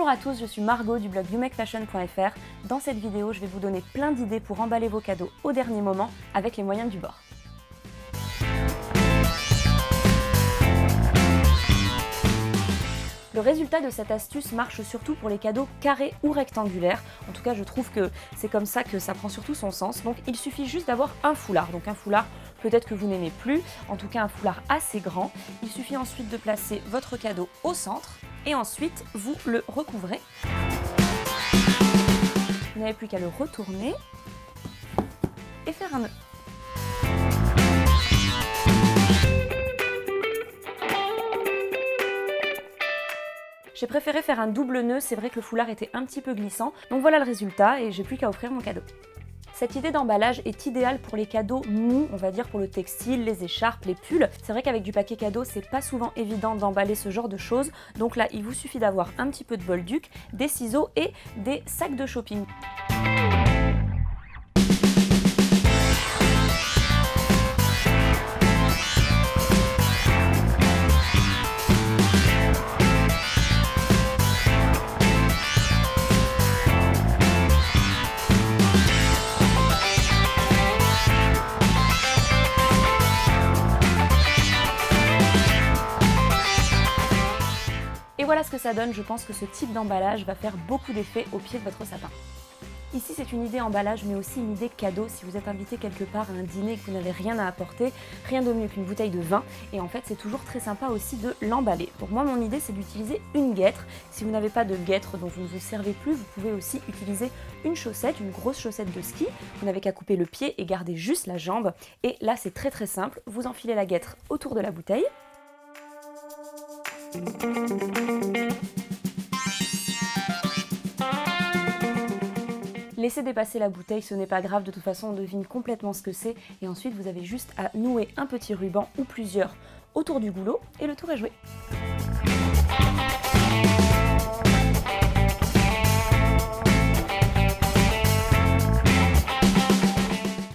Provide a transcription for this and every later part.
Bonjour à tous, je suis Margot du blog youmakefashion.fr. Dans cette vidéo, je vais vous donner plein d'idées pour emballer vos cadeaux au dernier moment avec les moyens du bord. Le résultat de cette astuce marche surtout pour les cadeaux carrés ou rectangulaires. En tout cas, je trouve que c'est comme ça que ça prend surtout son sens. Donc il suffit juste d'avoir un foulard. Donc un foulard peut-être que vous n'aimez plus, en tout cas un foulard assez grand. Il suffit ensuite de placer votre cadeau au centre et ensuite vous le recouvrez. Vous n'avez plus qu'à le retourner et faire un nœud. J'ai préféré faire un double nœud, c'est vrai que le foulard était un petit peu glissant, donc voilà le résultat et j'ai plus qu'à offrir mon cadeau. Cette idée d'emballage est idéale pour les cadeaux mous, on va dire pour le textile, les écharpes, les pulls. C'est vrai qu'avec du papier cadeau, c'est pas souvent évident d'emballer ce genre de choses, donc là il vous suffit d'avoir un petit peu de bolduc, des ciseaux et des sacs de shopping. Et voilà ce que ça donne, je pense que ce type d'emballage va faire beaucoup d'effet au pied de votre sapin. Ici c'est une idée emballage mais aussi une idée cadeau. Si vous êtes invité quelque part à un dîner et que vous n'avez rien à apporter, rien de mieux qu'une bouteille de vin. Et en fait c'est toujours très sympa aussi de l'emballer. Donc moi mon idée c'est d'utiliser une guêtre. Si vous n'avez pas de guêtre dont vous ne vous servez plus, vous pouvez aussi utiliser une chaussette, une grosse chaussette de ski. Vous n'avez qu'à couper le pied et garder juste la jambe. Et là c'est très simple, vous enfilez la guêtre autour de la bouteille. Laissez dépasser la bouteille, ce n'est pas grave, de toute façon on devine complètement ce que c'est et ensuite vous avez juste à nouer un petit ruban ou plusieurs autour du goulot et le tour est joué.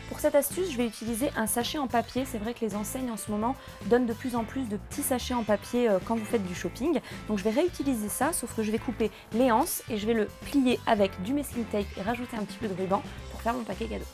Pour cette astuce, je vais utiliser un sachet en papier. C'est vrai que les enseignes en ce moment donnent de plus en plus de petits sachets en papier quand vous faites du shopping. Donc je vais réutiliser ça, sauf que je vais couper les anses et je vais le plier avec du masking tape et rajouter un petit peu de ruban pour faire mon paquet cadeau.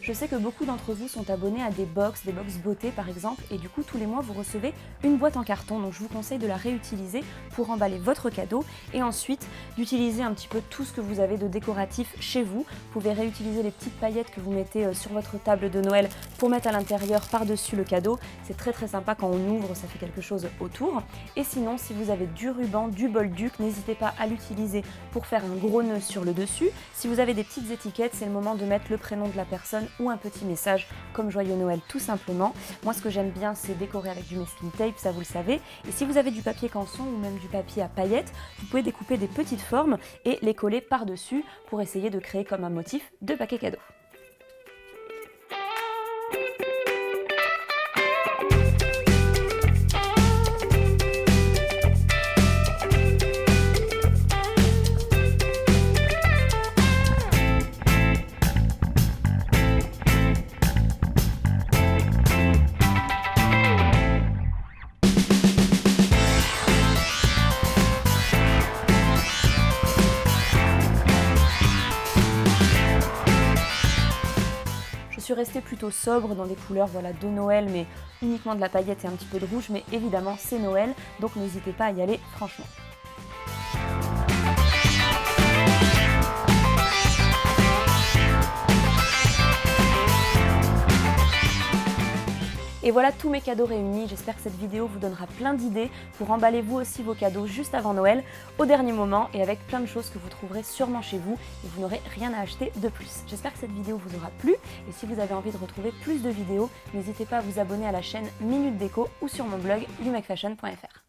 Je sais que beaucoup d'entre vous sont abonnés à des box beauté par exemple, et du coup tous les mois vous recevez une boîte en carton, donc je vous conseille de la réutiliser pour emballer votre cadeau et ensuite d'utiliser un petit peu tout ce que vous avez de décoratif chez vous. Vous pouvez réutiliser les petites paillettes que vous mettez sur votre table de Noël pour mettre à l'intérieur par-dessus le cadeau. C'est très sympa quand on ouvre, ça fait quelque chose autour. Et sinon, si vous avez du ruban, du bolduc, n'hésitez pas à l'utiliser pour faire un gros nœud sur le dessus. Si vous avez des petites étiquettes, c'est le moment de mettre le prénom de la personne ou un petit message comme Joyeux Noël tout simplement. Moi ce que j'aime bien c'est décorer avec du masking tape, ça vous le savez. Et si vous avez du papier canson ou même du papier à paillettes, vous pouvez découper des petites formes et les coller par-dessus pour essayer de créer comme un motif de paquet cadeau. Je suis restée plutôt sobre dans des couleurs de Noël, mais uniquement de la paillette et un petit peu de rouge, mais évidemment c'est Noël, donc n'hésitez pas à y aller franchement. Et voilà tous mes cadeaux réunis, j'espère que cette vidéo vous donnera plein d'idées pour emballer vous aussi vos cadeaux juste avant Noël, au dernier moment et avec plein de choses que vous trouverez sûrement chez vous et vous n'aurez rien à acheter de plus. J'espère que cette vidéo vous aura plu et si vous avez envie de retrouver plus de vidéos, n'hésitez pas à vous abonner à la chaîne Minute Déco ou sur mon blog youmakefashion.fr.